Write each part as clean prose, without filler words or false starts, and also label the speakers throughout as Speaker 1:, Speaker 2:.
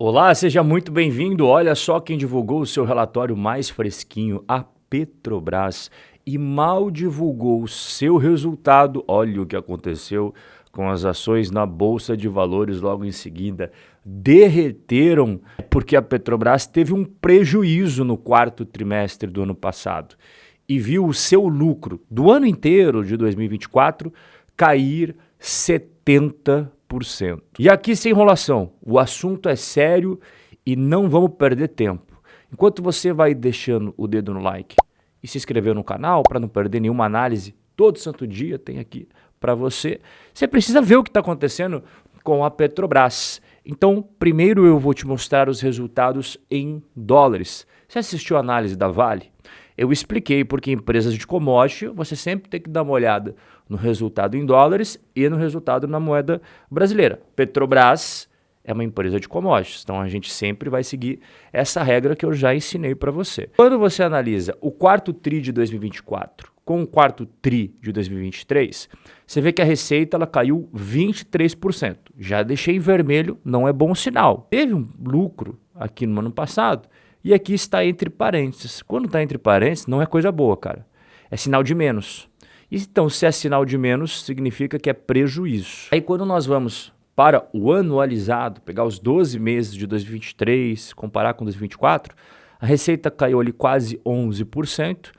Speaker 1: Olá, seja muito bem-vindo. Olha só quem divulgou o seu relatório mais fresquinho, a Petrobras, e mal divulgou o seu resultado. Olha o que aconteceu com as ações na Bolsa de Valores logo em seguida. Derreteram porque a Petrobras teve um prejuízo no quarto trimestre do ano passado e viu o seu lucro do ano inteiro de 2024 cair 70%. E aqui sem enrolação, o assunto é sério e não vamos perder tempo. Enquanto você vai deixando o dedo no like e se inscrever no canal para não perder nenhuma análise, todo santo dia tem aqui para você. Você precisa ver o que está acontecendo com a Petrobras. Então, primeiro eu vou te mostrar os resultados em dólares. Você assistiu a análise da Vale? Eu expliquei porque empresas de commodity, você sempre tem que dar uma olhada no resultado em dólares e no resultado na moeda brasileira. Petrobras é uma empresa de commodities, então a gente sempre vai seguir essa regra que eu já ensinei para você. Quando você analisa o quarto TRI de 2024 com o quarto TRI de 2023, você vê que a receita ela caiu 23%. Já deixei em vermelho, não é bom sinal. Teve um lucro aqui no ano passado, e aqui está entre parênteses. Quando está entre parênteses, não é coisa boa, cara. É sinal de menos. Então, se é sinal de menos, significa que é prejuízo. Aí, quando nós vamos para o anualizado, pegar os 12 meses de 2023, comparar com 2024, a receita caiu ali quase 11%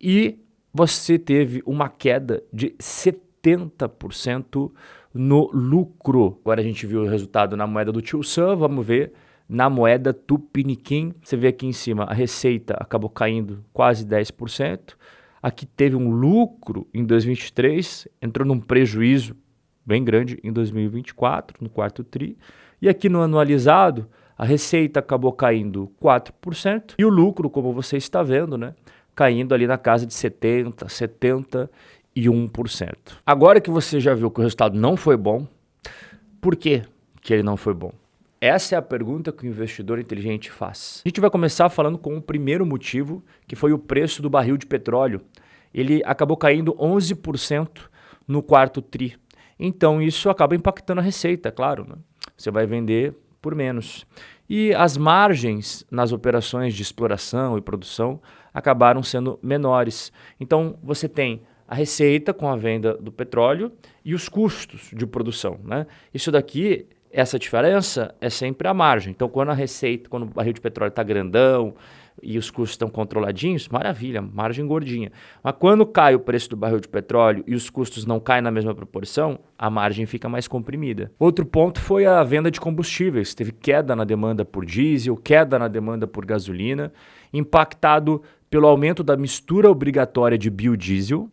Speaker 1: e você teve uma queda de 70% no lucro. Agora a gente viu o resultado na moeda do Tio Sam, vamos ver na moeda Tupiniquim. Você vê aqui em cima, a receita acabou caindo quase 10%. Aqui teve um lucro em 2023, entrou num prejuízo bem grande em 2024, no quarto TRI. E aqui no anualizado, a receita acabou caindo 4%. E o lucro, como você está vendo, né, caindo ali na casa de 70%, 71%. Agora que você já viu que o resultado não foi bom, por que que ele não foi bom? Essa é a pergunta que o investidor inteligente faz. A gente vai começar falando com o primeiro motivo, que foi o preço do barril de petróleo. Ele acabou caindo 11% no quarto TRI. Então isso acaba impactando a receita, claro, né? Você vai vender por menos. E as margens nas operações de exploração e produção acabaram sendo menores. Então você tem a receita com a venda do petróleo e os custos de produção, né? Isso daqui, essa diferença é sempre a margem. Então, quando a receita, quando o barril de petróleo está grandão e os custos estão controladinhos, maravilha, margem gordinha. Mas quando cai o preço do barril de petróleo e os custos não caem na mesma proporção, a margem fica mais comprimida. Outro ponto foi a venda de combustíveis. Teve queda na demanda por diesel, queda na demanda por gasolina, impactado pelo aumento da mistura obrigatória de biodiesel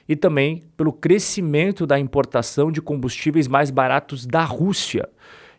Speaker 1: e também pelo crescimento da importação de combustíveis mais baratos da Rússia.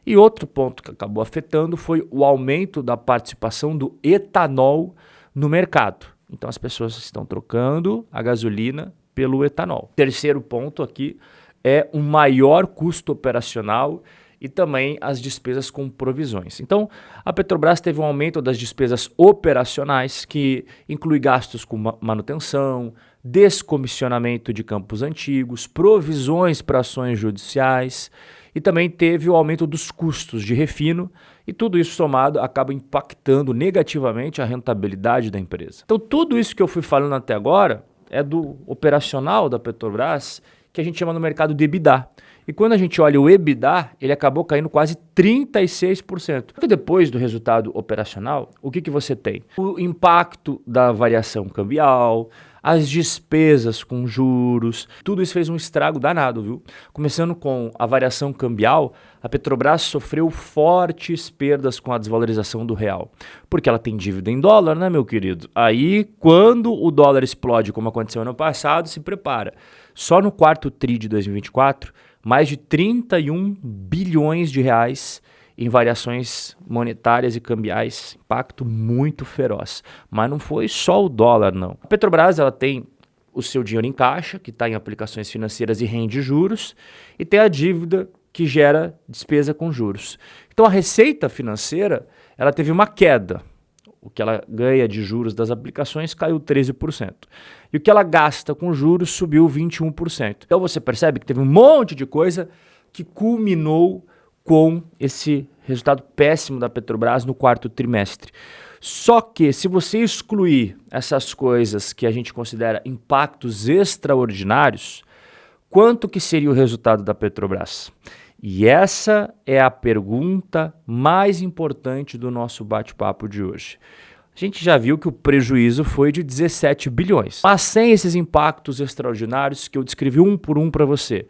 Speaker 1: E outro ponto que acabou afetando foi o aumento da participação do etanol no mercado. Então as pessoas estão trocando a gasolina pelo etanol. Terceiro ponto aqui é um maior custo operacional e também as despesas com provisões. Então, a Petrobras teve um aumento das despesas operacionais, que inclui gastos com manutenção, descomissionamento de campos antigos, provisões para ações judiciais, e também teve o aumento dos custos de refino, e tudo isso somado acaba impactando negativamente a rentabilidade da empresa. Então, tudo isso que eu fui falando até agora é do operacional da Petrobras, que a gente chama no mercado de EBITDA. E quando a gente olha o EBITDA, ele acabou caindo quase 36%. E depois do resultado operacional, o que você tem? O impacto da variação cambial, as despesas com juros, tudo isso fez um estrago danado, viu? Começando com a variação cambial, a Petrobras sofreu fortes perdas com a desvalorização do real, porque ela tem dívida em dólar, né, meu querido? Aí, quando o dólar explode, como aconteceu ano passado, se prepara. Só no quarto TRI de 2024, mais de 31 bilhões de reais em variações monetárias e cambiais, impacto muito feroz. Mas não foi só o dólar, não. A Petrobras ela tem o seu dinheiro em caixa, que está em aplicações financeiras e rende juros, e tem a dívida que gera despesa com juros. Então a receita financeira ela teve uma queda. O que ela ganha de juros das aplicações caiu 13%. E o que ela gasta com juros subiu 21%. Então você percebe que teve um monte de coisa que culminou com esse resultado péssimo da Petrobras no quarto trimestre. Só que se você excluir essas coisas que a gente considera impactos extraordinários, quanto que seria o resultado da Petrobras? E essa é a pergunta mais importante do nosso bate-papo de hoje. A gente já viu que o prejuízo foi de 17 bilhões. Mas sem esses impactos extraordinários que eu descrevi um por um para você,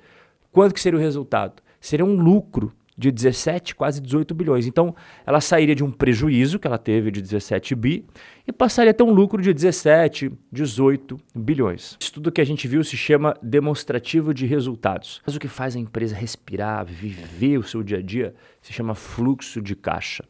Speaker 1: quanto que seria o resultado? Seria um lucro de 17, quase 18 bilhões. Então, ela sairia de um prejuízo que ela teve de 17 bi e passaria a ter um lucro de 17, 18 bilhões. Isso tudo que a gente viu se chama demonstrativo de resultados. Mas o que faz a empresa respirar, viver o seu dia a dia, se chama fluxo de caixa.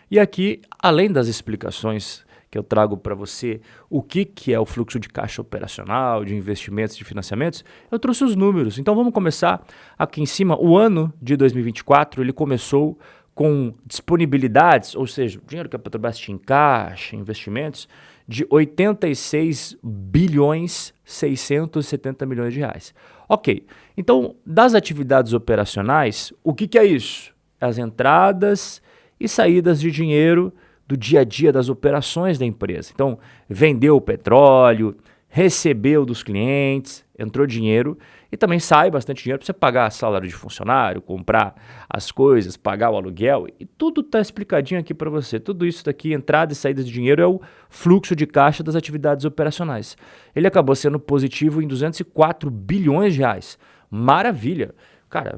Speaker 1: E aqui, além das explicações que eu trago para você, o que é o fluxo de caixa operacional, de investimentos, de financiamentos, eu trouxe os números. Então vamos começar aqui em cima. O ano de 2024, ele começou com disponibilidades, ou seja, o dinheiro que a Petrobras tinha em caixa, investimentos, de 86 bilhões 670 milhões de reais. Ok, então das atividades operacionais, o que é isso? As entradas e saídas de dinheiro do dia a dia das operações da empresa. Então, vendeu o petróleo, recebeu dos clientes, entrou dinheiro e também sai bastante dinheiro para você pagar salário de funcionário, comprar as coisas, pagar o aluguel e tudo está explicadinho aqui para você. Tudo isso daqui, entrada e saída de dinheiro, é o fluxo de caixa das atividades operacionais. Ele acabou sendo positivo em 204 bilhões de reais. Maravilha! Cara,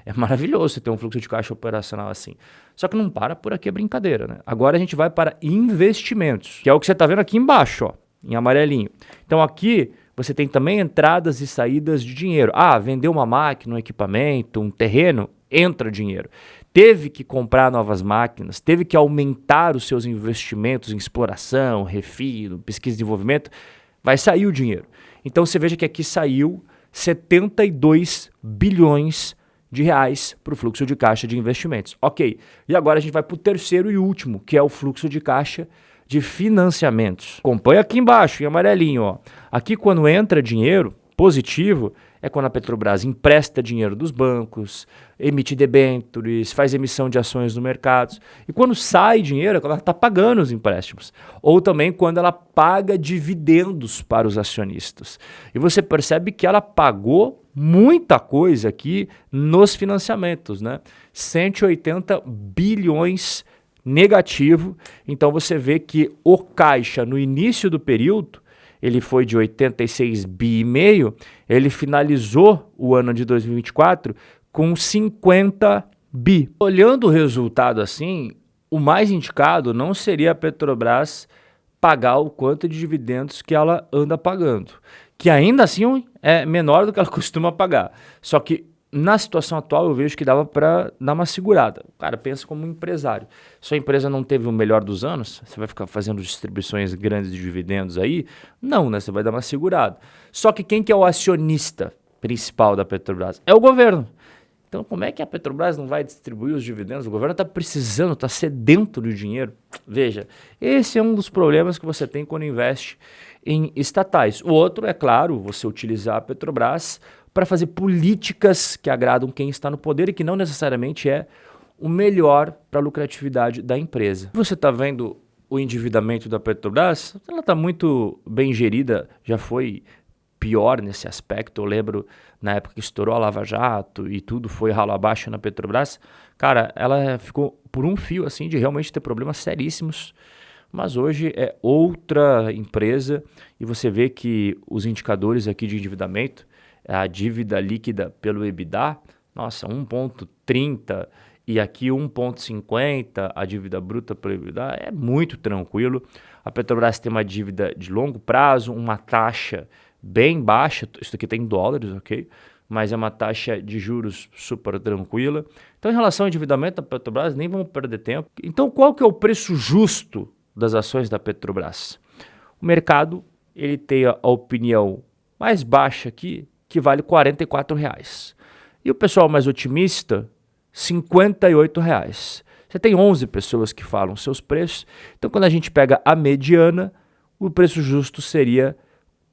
Speaker 1: é maravilhoso você ter um fluxo de caixa operacional assim. Só que não para por aqui a brincadeira, né? Agora a gente vai para investimentos, que é o que você está vendo aqui embaixo, ó, em amarelinho. Então aqui você tem também entradas e saídas de dinheiro. Ah, vendeu uma máquina, um equipamento, um terreno, entra dinheiro. Teve que comprar novas máquinas, teve que aumentar os seus investimentos em exploração, refino, pesquisa e desenvolvimento, vai sair o dinheiro. Então você veja que aqui saiu 72 bilhões de reais para o fluxo de caixa de investimentos. Ok, e agora a gente vai para o terceiro e último, que é o fluxo de caixa de financiamentos. Acompanha aqui embaixo, em amarelinho. Ó. Aqui quando entra dinheiro positivo, é quando a Petrobras empresta dinheiro dos bancos, emite debêntures, faz emissão de ações no mercado. E quando sai dinheiro, é quando ela está pagando os empréstimos. Ou também quando ela paga dividendos para os acionistas. E você percebe que ela pagou muita coisa aqui nos financiamentos, né? 180 bilhões negativo. Então você vê que o caixa no início do período ele foi de 86 bi e meio, ele finalizou o ano de 2024 com 50 bi. Olhando o resultado assim, o mais indicado não seria a Petrobras pagar o quanto de dividendos que ela anda pagando, que ainda assim é menor do que ela costuma pagar. Só que na situação atual eu vejo que dava para dar uma segurada. O cara pensa como um empresário. Se a empresa não teve o melhor dos anos, você vai ficar fazendo distribuições grandes de dividendos aí? Não, né? Você vai dar uma segurada. Só que quem que é o acionista principal da Petrobras? É o governo. Então como é que a Petrobras não vai distribuir os dividendos? O governo está precisando, está sedento de dinheiro. Veja, esse é um dos problemas que você tem quando investe em estatais. O outro, é claro, você utilizar a Petrobras para fazer políticas que agradam quem está no poder e que não necessariamente é o melhor para a lucratividade da empresa. Você está vendo o endividamento da Petrobras? Ela está muito bem gerida, já foi pior nesse aspecto. Eu lembro na época que estourou a Lava Jato e tudo foi ralo abaixo na Petrobras. Cara, ela ficou por um fio assim de realmente ter problemas seríssimos. Mas hoje é outra empresa e você vê que os indicadores aqui de endividamento, a dívida líquida pelo EBITDA, nossa, 1,30 e aqui 1,50, a dívida bruta pelo EBITDA, é muito tranquilo. A Petrobras tem uma dívida de longo prazo, uma taxa bem baixa, isso aqui tem em dólares, ok? Mas é uma taxa de juros super tranquila. Então, em relação ao endividamento da Petrobras, nem vamos perder tempo. Então, qual que é o preço justo das ações da Petrobras? O mercado, ele tem a opinião mais baixa aqui, que vale R$ 44. E o pessoal mais otimista, R$ 58. Você tem 11 pessoas que falam seus preços. Então, quando a gente pega a mediana, o preço justo seria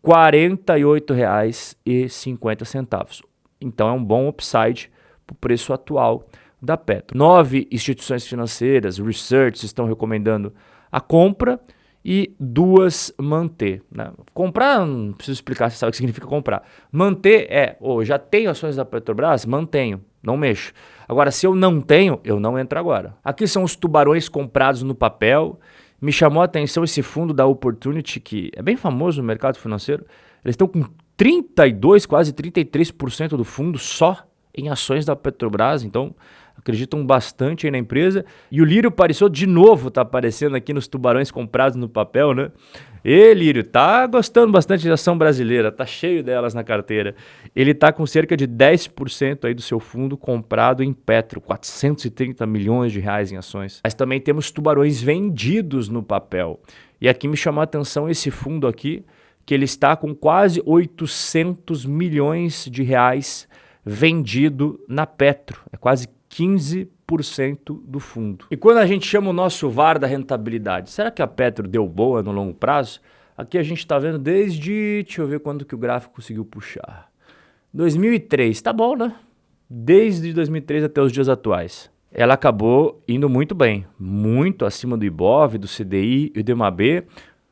Speaker 1: R$ 48,50. Então, é um bom upside para o preço atual da Petro. 9 instituições financeiras, research, estão recomendando a compra e 2 manter. Né? Comprar, não preciso explicar, você sabe o que significa comprar. Manter já tenho ações da Petrobras? Mantenho, não mexo. Agora, se eu não tenho, eu não entro agora. Aqui são os tubarões comprados no papel. Me chamou a atenção esse fundo da Opportunity, que é bem famoso no mercado financeiro. Eles estão com 32, quase 33% do fundo só em ações da Petrobras, então acreditam bastante aí na empresa. E o Lírio Parisot, de novo, tá aparecendo aqui nos tubarões comprados no papel, né? Lírio, tá gostando bastante de ação brasileira, tá cheio delas na carteira. Ele tá com cerca de 10% aí do seu fundo comprado em Petro, 430 milhões de reais em ações. Mas também temos tubarões vendidos no papel. E aqui me chamou a atenção esse fundo aqui, que ele está com quase 800 milhões de reais vendido na Petro. É quase 15% do fundo. E quando a gente chama o nosso VAR da rentabilidade, será que a Petro deu boa no longo prazo? Aqui a gente está vendo desde, deixa eu ver quando que o gráfico conseguiu puxar. 2003, tá bom, né? Desde 2003 até os dias atuais. Ela acabou indo muito bem, muito acima do Ibov, do CDI e do MAB,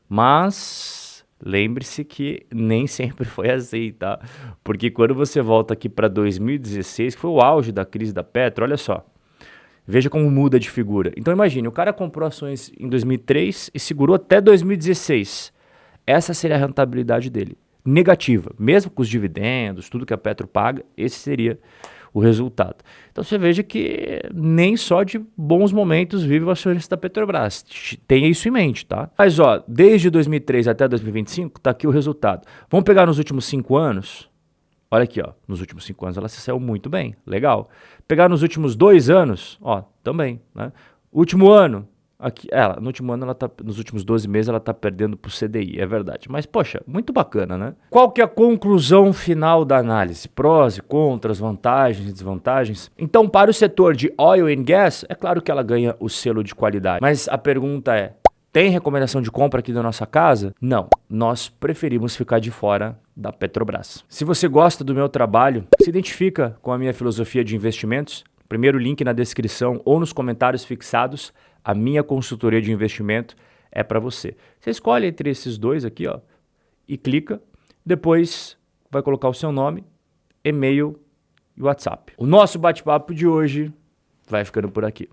Speaker 1: mas lembre-se que nem sempre foi assim, tá? Porque quando você volta aqui para 2016, que foi o auge da crise da Petro, olha só. Veja como muda de figura. Então imagine, o cara comprou ações em 2003 e segurou até 2016. Essa seria a rentabilidade dele. Negativa. Mesmo com os dividendos, tudo que a Petro paga, esse seria o resultado. Então você veja que nem só de bons momentos vive o acionista da Petrobras. Tenha isso em mente, tá? Mas ó, desde 2003 até 2025, tá aqui o resultado. Vamos pegar nos últimos 5 anos? Olha aqui, ó. Nos últimos 5 anos ela se saiu muito bem. Legal. Pegar nos últimos 2 anos, ó, também, né? Último ano, aqui, no último ano, nos últimos 12 meses, ela está perdendo para o CDI, é verdade. Mas, poxa, muito bacana, né? Qual que é a conclusão final da análise? Prós e contras, vantagens e desvantagens? Então, para o setor de oil and gas, é claro que ela ganha o selo de qualidade. Mas a pergunta é, tem recomendação de compra aqui da nossa casa? Não, nós preferimos ficar de fora da Petrobras. Se você gosta do meu trabalho, se identifica com a minha filosofia de investimentos, primeiro link na descrição ou nos comentários fixados, a minha consultoria de investimento é para você. Você escolhe entre esses dois aqui, ó, e clica. Depois vai colocar o seu nome, e-mail e WhatsApp. O nosso bate-papo de hoje vai ficando por aqui.